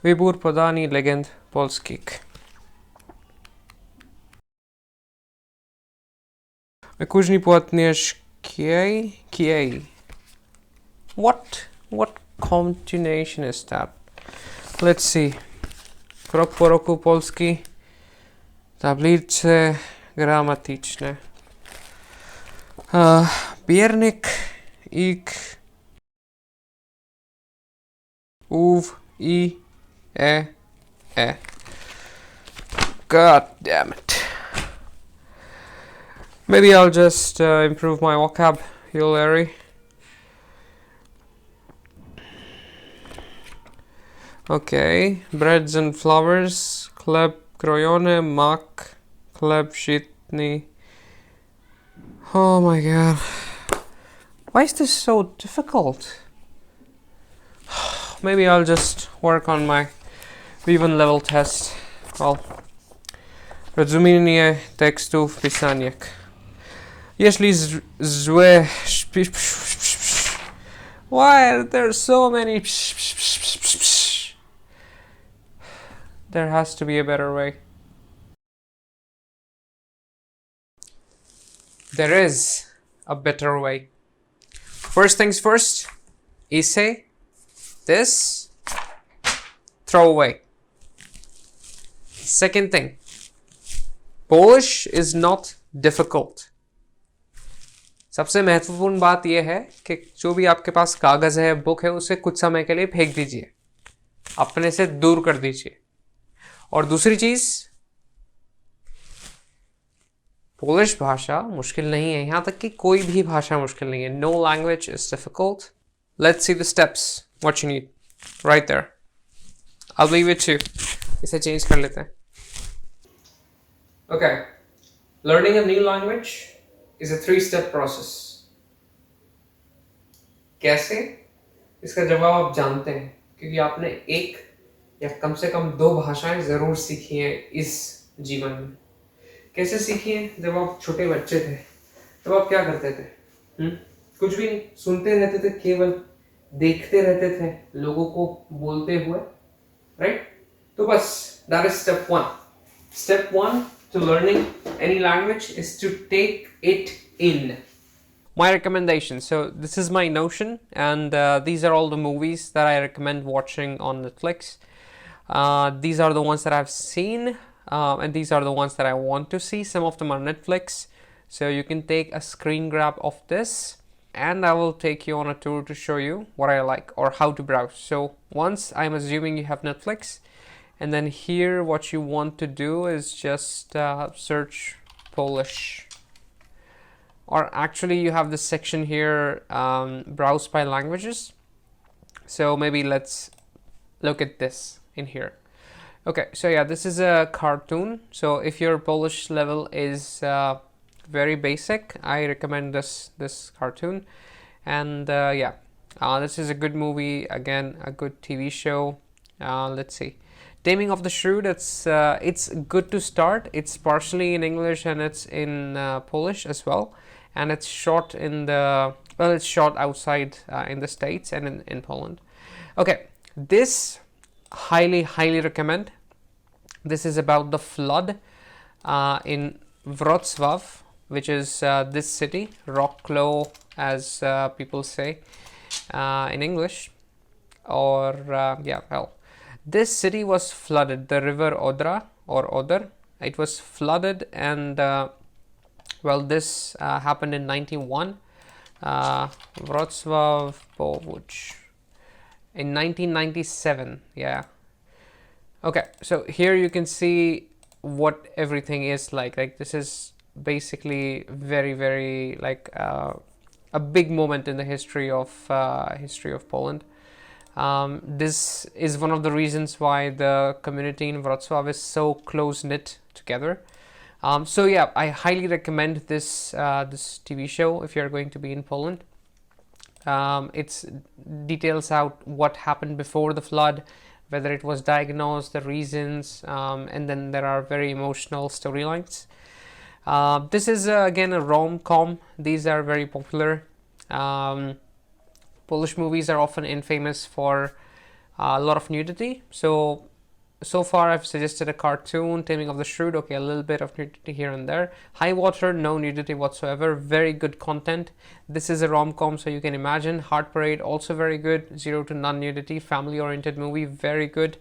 Wybór podań legend polskich. Kuźni płatnieżskiej. What continuation is that? Let's see. Krok Po Kroku polski. Tablice gramatyczne. Biernik, ik, uw, i, e. God damn it. Maybe I'll just improve my vocabulary. Okay, breads and flowers, chleb krojony, mak, chleb shitny. Oh my god. Why is this so difficult? Maybe I'll just work on my B1 level test. Well, rozumienie tekstów pisaniek. Jeśli złe... Why are there so many... There has to be a better way. There is a better way. First things first, essay, this, throw away. Second thing, Polish is not difficult. सबसे महत्वपूर्ण बात यह है कि जो भी आपके पास कागज है, बुक है, उसे कुछ समय के लिए फेंक दीजिए, अपने से दूर कर दीजिए. और दूसरी चीज, पोलिश भाषा मुश्किल नहीं है, यहां तक कि कोई भी भाषा मुश्किल नहीं है. No language is difficult. Let's see the steps. What you need right there. I'll leave it to. इसे चेंज कर लेते हैं. Okay, learning a new language is a 3-step process. कैसे? इसका जवाब आप जानते हैं क्योंकि आपने एक या कम से कम 2 भाषाएं जरूर सीखी हैं इस जीवन में. कैसे सीखी हैं? जब आप छोटे बच्चे थे तब आप क्या करते थे? कुछ भी नहीं, सुनते रहते थे, केवल देखते रहते थे लोगों को बोलते हुए, राइट? तो बस that is step 1. Step 1 to learning any language is to take it in. My recommendation. So this is my notion, and these are all the movies that I recommend watching on Netflix. These are the ones that I've seen, and these are the ones that I want to see. Some of them are Netflix, so you can take a screen grab of this, and I will take you on a tour to show you what I like or how to browse. So once, I'm assuming you have Netflix, and then here what you want to do is just search Polish, or actually you have this section here, browse by languages. So maybe let's look at this in here. Okay, so yeah, this is a cartoon. So if your Polish level is very basic, I recommend this cartoon. And yeah, this is a good movie, again a good TV show. Let's see, Taming of the Shrew. It's good to start. It's partially in English and it's in Polish as well, and it's shot in the it's shot outside in the States and in Poland. Okay, this highly recommend. This is about the flood in Wrocław, which is this city, Rocklo, as people say in English. Or yeah, well, this city was flooded. The river Odra or Oder, it was flooded, and well, this happened in 91. Wrocław Powódź in 1997. Yeah. Okay, so here you can see what everything is like. Like, this is basically very like a big moment in the history of Poland. This is one of the reasons why the community in Wrocław is so close knit together. So yeah, I highly recommend this this TV show if you're going to be in Poland. It details out what happened before the flood, whether it was diagnosed, the reasons, and then there are very emotional storylines. This is again a rom-com. These are very popular. Polish movies are often infamous for a lot of nudity. So far I've suggested a cartoon, Taming of the Shrew, okay, a little bit of nudity here and there. High Water, no nudity whatsoever, very good content. This is a rom-com, so you can imagine. Heart Parade, also very good, 0 to none nudity, family-oriented movie, very good.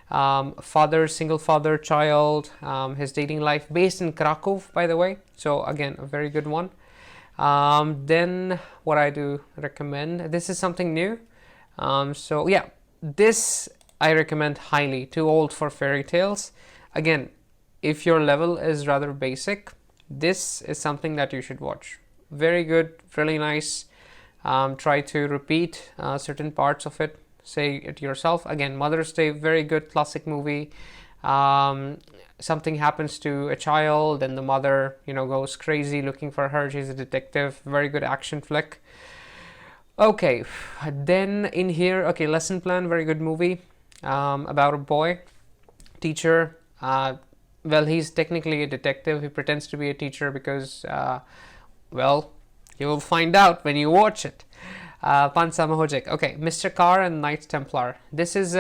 Father, single father, child, his dating life, based in Krakow, by the way, so again, a very good one. Then what I do recommend, this is something new, so yeah, this I recommend highly. Too Old for Fairy Tales. Again, if your level is rather basic, this is something that you should watch. Very good, really nice. Try to repeat certain parts of it, say it yourself. Again, Mother's Day, very good classic movie. Something happens to a child and the mother, goes crazy looking for her. She's a detective. Very good action flick. Okay, then in here, okay, Lesson Plan, very good movie. About a boy, teacher. Well, he's technically a detective. He pretends to be a teacher because, well, you will find out when you watch it. Samochodzik. Okay, Mr. Carr and Knights Templar. This is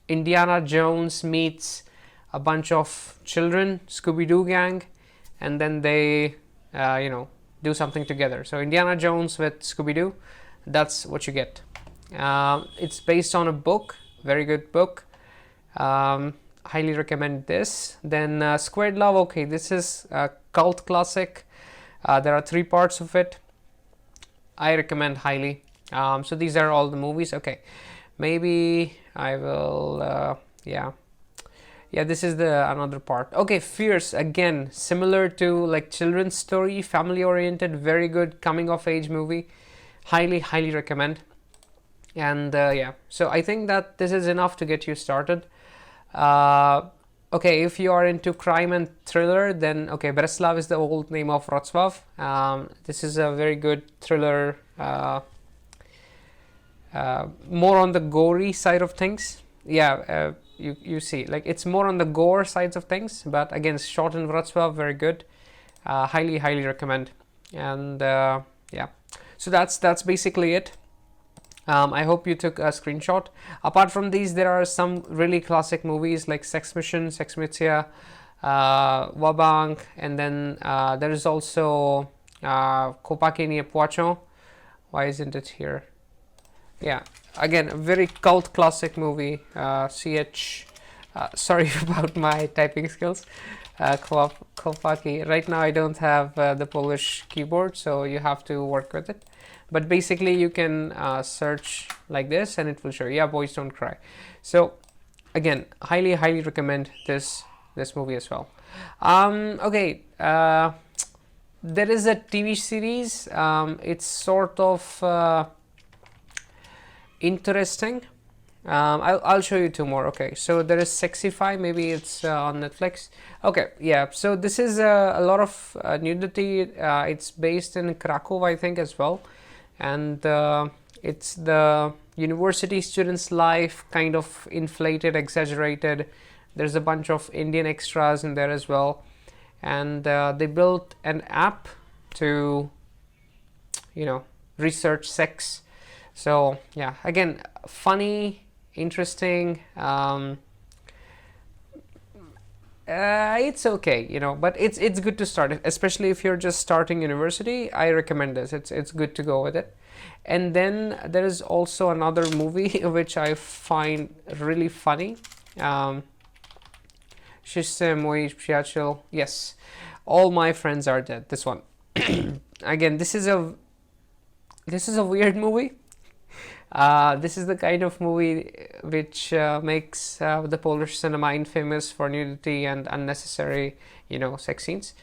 Indiana Jones meets a bunch of children, Scooby-Doo gang, and then they, do something together. So Indiana Jones with Scooby-Doo, that's what you get. It's based on a book. Very good book. Highly recommend this. Then Squared Love. Okay, this is a cult classic. There are 3 parts of it. I recommend highly. So these are all the movies. Okay, maybe I will. Yeah, this is the another part. Okay, Fierce, again, similar to like children's story, family oriented, very good coming of age movie. Highly recommend. And yeah, so I think that this is enough to get you started. Okay, if you are into crime and thriller, then okay, Breslau is the old name of Wrocław. This is a very good thriller, more on the gory side of things. Yeah, you see, like it's more on the gore sides of things, but again, shot in Wrocław, very good. Highly recommend. And yeah, so that's basically it. I hope you took a screenshot. Apart from these, there are some really classic movies like Sexmission, Sexmisja, Wabank, and then there is also Chłopaki Płaczą. Why isn't it here? Yeah, again, a very cult classic movie. Sorry about my typing skills. Chłopaki. Right now I don't have the Polish keyboard, so you have to work with it. But basically you can search like this and it will show, yeah, Boys Don't Cry. So again, highly recommend this movie as well. Okay, there is a TV series. It's sort of interesting. I'll show you 2 more. Okay, so there is Sexify, maybe it's on Netflix. Okay, yeah, so this is a lot of nudity. It's based in Krakow, I think, as well. And it's the university student's life, kind of inflated, exaggerated. There's a bunch of Indian extras in there as well. And they built an app to, research sex. So yeah, again, funny, interesting. It's okay, but it's good to start, especially if you're just starting university. I recommend this. It's good to go with it. And then there is also another movie which I find really funny. Wszyscy, przyjaciele. Yes, All My Friends Are Dead. This one. Again, this is a weird movie. This is the kind of movie which makes the Polish cinema infamous for nudity and unnecessary, sex scenes.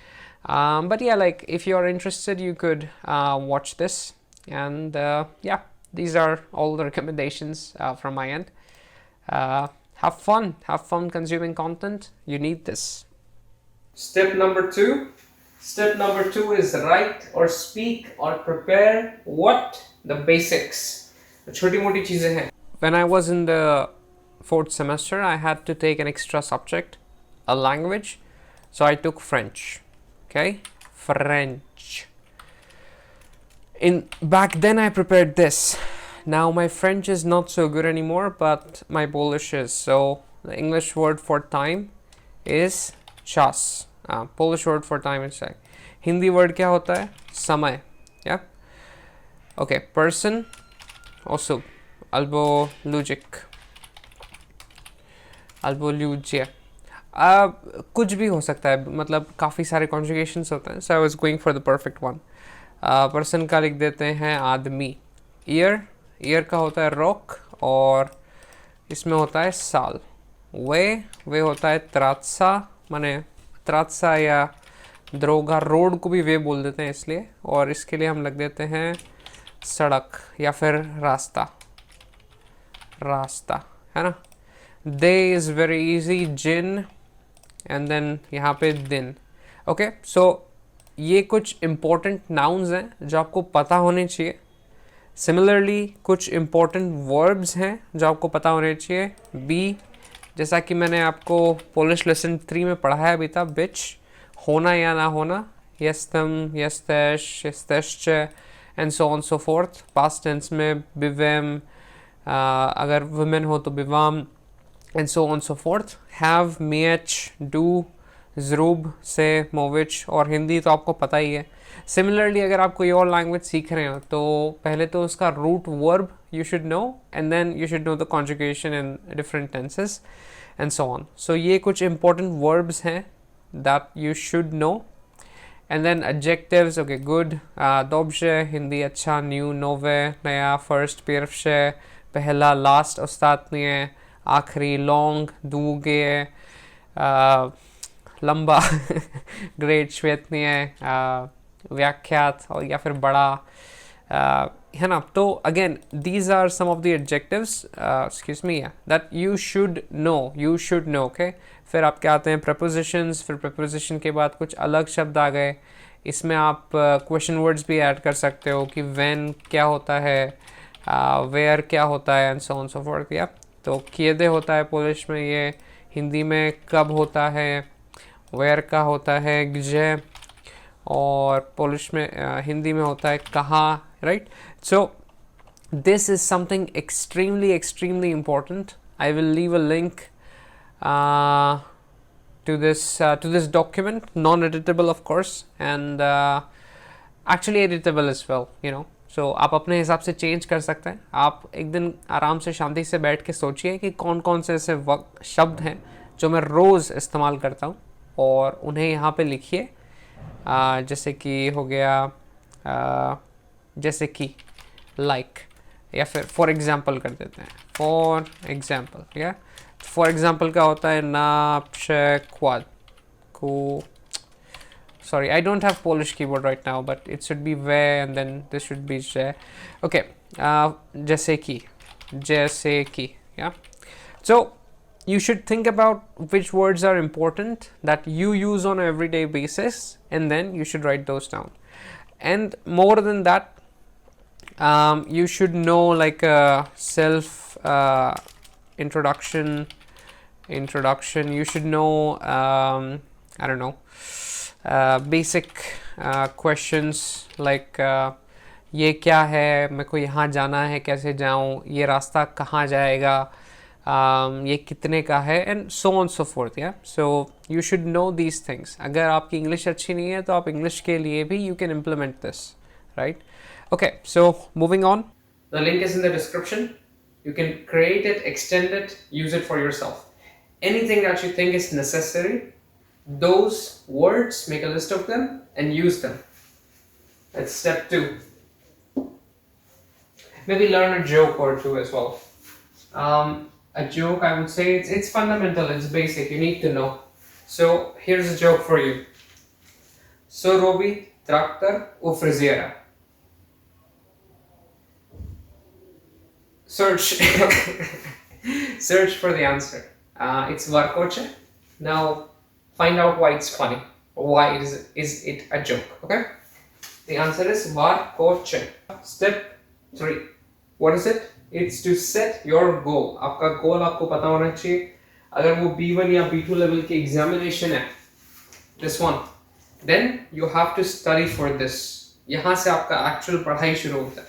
But yeah, like if you are interested, you could watch this. And yeah, these are all the recommendations from my end. Have fun consuming content. You need this. Step number 2. Step number 2 is write or speak or prepare what? The basics. छोटी-मोटी चीजें हैं. When I was in the 4th semester, I had to take an extra subject, a language. So I took French. Okay? French. Back then I prepared this. Now my French is not so good anymore, but my Polish is. So the English word for time is czas. Polish word for time is like. Hindi word क्या होता है? समय. Yeah. Okay. Person. Also. Albo lujic. Albo lugia. कुछ भी हो सकता है, मतलब काफ़ी सारे कॉन्जुगेशंस होते हैं. So I was going for the perfect one. Person का लिख देते हैं आदमी. ईयर का होता है रॉक, और इसमें होता है साल. वे होता है त्रात्सा, माने त्रात्सा या द्रोगा. रोड को भी वे बोल देते हैं इसलिए, और इसके लिए हम लग देते हैं सड़क या फिर रास्ता है ना. They is very easy. जिन एंड देन यहाँ पे दिन. ओके, सो ये कुछ इम्पोर्टेंट नाउन्स हैं जो आपको पता होने चाहिए. सिमिलरली कुछ इम्पोर्टेंट वर्ब्स हैं जो आपको पता होने चाहिए. बी, जैसा कि मैंने आपको पोलिश लेसन 3 में पढ़ाया भी था, बिच, होना या ना होना. यस्तम, यस्तेश, यस्तेश्चे and so on so forth. Past tense में बिवेम, अगर वुमेन हो तो बिवाम and so on so forth. Have, मेच, डू, ज़रूब, से, मोविच. और हिंदी तो आपको पता ही है. सिमिलरली अगर आप कोई और लैंग्वेज सीख रहे हो तो पहले तो उसका root verb you should know, and then you should know the conjugation in different tenses and so on. So ये कुछ important verbs हैं that you should know. And then adjectives, okay, good, dobře, Hindi अच्छा, new, nové, नया, first, pierwsze, पहला, last, ostatnie, आखिरी, long, długie, लंबा, great, श्वेतनीय, व्याख्यात, और या फिर बड़ा, है ना. तो again these are some of the adjectives, excuse me, that you should know. Okay, फिर आपके आते हैं प्रपोजिशंस. फिर प्रपोजिशन के बाद कुछ अलग शब्द आ गए. इसमें आप क्वेश्चन वर्ड्स भी ऐड कर सकते हो कि व्हेन क्या होता है, वेयर क्या होता है, and so on so forth. या तो किएदे होता है पोलिश में, ये हिंदी में कब होता है, वेयर का होता है ग्जे, और पोलिश में हिंदी में होता है कहाँ, right. So this is something extremely important. I will leave a link to this document, non-editable of course, and actually editable as well, you know. So आप अपने हिसाब से चेंज कर सकते हैं. आप एक दिन आराम से शांति से बैठ के सोचिए कि कौन कौन से ऐसे शब्द हैं जो मैं रोज़ इस्तेमाल करता हूँ, और उन्हें यहाँ पे लिखिए. जैसे कि हो गया, जैसे कि लाइक, या फिर फॉर एग्जांपल कर देते हैं. फॉर एग्जांपल, या फॉर एग्जांपल का होता है ना क्वाद को. Sorry, I don't have Polish keyboard right now, but it should be ve and then this should be je. Okay, जैसे कि, yeah. So you should think about which words are important that you use on an everyday basis, and then you should write those down. And more than that, you should know like a self introduction. You should know, I don't know, basic questions like ये क्या है, मेरे को यहाँ जाना है, कैसे जाऊँ, ये रास्ता कहाँ जाएगा, ये कितने का है, and so on so forth. या so you should know these things. अगर आपकी इंग्लिश अच्छी नहीं है तो आप इंग्लिश के लिए भी you can implement this, right. Okay, so moving on. The link is in the description. You can create it, extend it, use it for yourself. Anything that you think is necessary, those words, make a list of them and use them. That's step 2. Maybe learn a joke or two as well. A joke, I would say, it's fundamental, it's basic, you need to know. So here's a joke for you. So robi traktor u fryzjera. Search for the answer. It's varkoche. Now find out why it's funny. Why is it a joke? Okay. The answer is varkoche. Step 3. What is it? It's to set your goal. आपका goal आपको पता होना चाहिए. अगर वो B1 या B2 level की examination है, this one, then you have to study for this. यहाँ से आपका actual पढ़ाई शुरू होता है.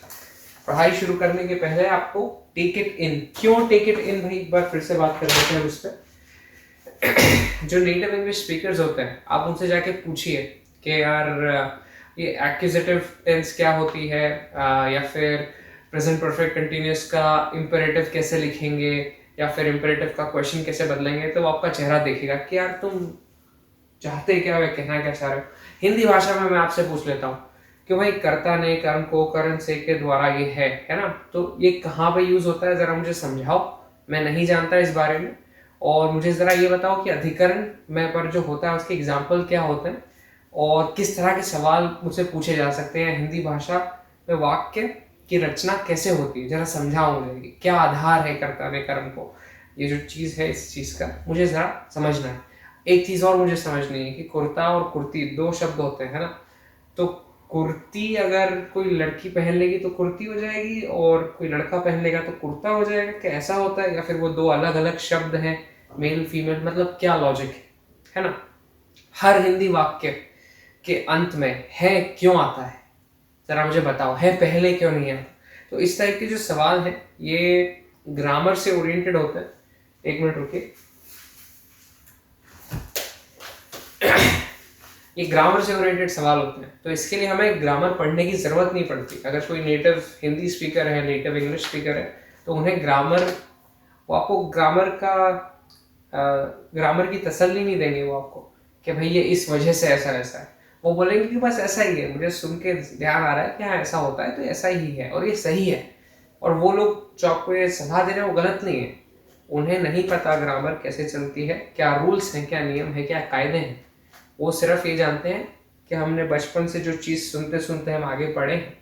पढ़ाई शुरू करने के पहले आपको टेक इट इन। क्यों टेक इट इन भाई, एक बार फिर से बात कर लेते हैं उस पर। जो नेटिव इंग्लिश स्पीकर्स होते हैं, आप उनसे जाके पूछिए कि यार ये एक्यूजेटिव टेंस क्या होती है, या फिर प्रेजेंट परफेक्ट कंटिन्यूअस का इंपेरेटिव कैसे लिखेंगे, या फिर इंपेरेटिव का क्वेश्चन कैसे बदलेंगे, तो वो आपका चेहरा देखेगा कि यार तुम चाहते क्या हो, कहना क्या चाह रहे हो। हिंदी भाषा में मैं आपसे पूछ लेता हूँ कि भाई कर्ता नहीं कर्म को करण से के द्वारा ये है ना, तो ये कहाँ पे यूज होता है, जरा मुझे समझाओ, मैं नहीं जानता इस बारे में। और मुझे जरा ये बताओ कि अधिकरण में पर जो होता है उसके एग्जाम्पल क्या होते हैं, और किस तरह के सवाल मुझसे पूछे जा सकते हैं। हिंदी भाषा में वाक्य की रचना कैसे होती है, जरा समझाओ मुझे, क्या आधार है कर्ता ने कर्म को, ये जो चीज़ है इस चीज़ का मुझे ज़रा समझना है। एक चीज़ और मुझे समझनी है कि कुर्ता और कुर्ती दो शब्द होते हैं ना, तो कुर्ती अगर कोई लड़की पहन लेगी तो कुर्ती हो जाएगी, और कोई लड़का पहन लेगा तो कुर्ता हो जाएगा, क्या ऐसा होता है, या फिर वो दो अलग अलग शब्द हैं, मेल फीमेल, मतलब क्या लॉजिक है ना। हर हिंदी वाक्य के अंत में है क्यों आता है, जरा मुझे बताओ, है पहले क्यों नहीं आता। तो इस टाइप के जो सवाल हैं ये ग्रामर से ओरिएंटेड होते हैं। एक मिनट रुकिए, ये ग्रामर से ओरिएंटेड सवाल होते हैं, तो इसके लिए हमें ग्रामर पढ़ने की जरूरत नहीं पड़ती। अगर कोई नेटिव हिंदी स्पीकर है, नेटिव इंग्लिश स्पीकर है, तो उन्हें ग्रामर, वो आपको ग्रामर की तसल्ली नहीं देंगे वो आपको कि भाई ये इस वजह से ऐसा ऐसा है। वो बोलेंगे कि बस ऐसा ही है, मुझे सुन के ध्यान आ रहा है कि हाँ ऐसा होता है, तो ऐसा ही है और ये सही है। और वो लोग जो आपको ये सलाह दे रहे हैं वो गलत नहीं है, उन्हें नहीं पता ग्रामर कैसे चलती है, क्या रूल्स हैं, क्या नियम है, क्या कायदे हैं। वो सिर्फ ये जानते हैं कि हमने बचपन से जो चीज़ सुनते सुनते हम आगे पढ़े हैं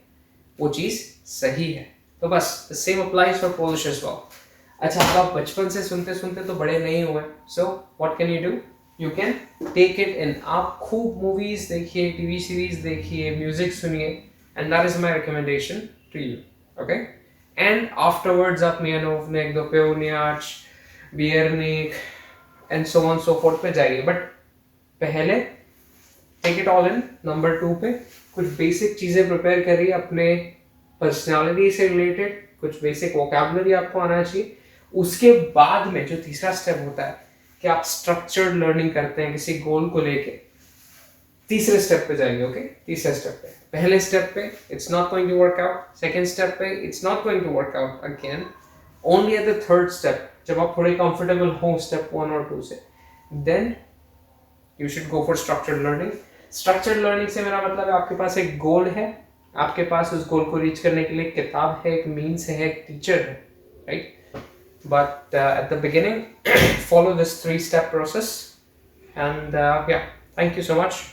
वो चीज़ सही है। तो बस same applies for polish as well. अच्छा, आप बचपन से सुनते सुनते तो बड़े नहीं हुए, so what can you do, you can take it in. आप खूब मूवीज देखिए, टीवी सीरीज देखिए, म्यूजिक सुनिए, and that is my recommendation to you, okay. And afterwards आप मियानोवनिक, दोपेवनियाच, बियरनिक and so on so forth पे जाइए, बट पहले take it all in. Number 2 पे कुछ बेसिक चीज़ें प्रिपेयर करिए अपने पर्सनालिटी से रिलेटेड, कुछ बेसिक वोकैबुलरी आपको आना चाहिए। उसके बाद में जो तीसरा स्टेप होता है कि आप स्ट्रक्चर्ड लर्निंग करते हैं किसी गोल को लेके, तीसरे स्टेप पे जाएंगे, ओके। तीसरे स्टेप पे, पहले स्टेप पे it's not going to work out, second step पे it's not going to work out again, only at the third step, जब आप थोड़े कंफर्टेबल हो स्टेप 1 और 2 से, then you should go for structured learning. Structured learning से मेरा मतलब है आपके पास एक गोल है, आपके पास उस गोल को रीच करने के लिए एक किताब है, एक मीन्स है, एक टीचर है, right. But at the beginning, follow this 3-step process, and yeah, thank you so much.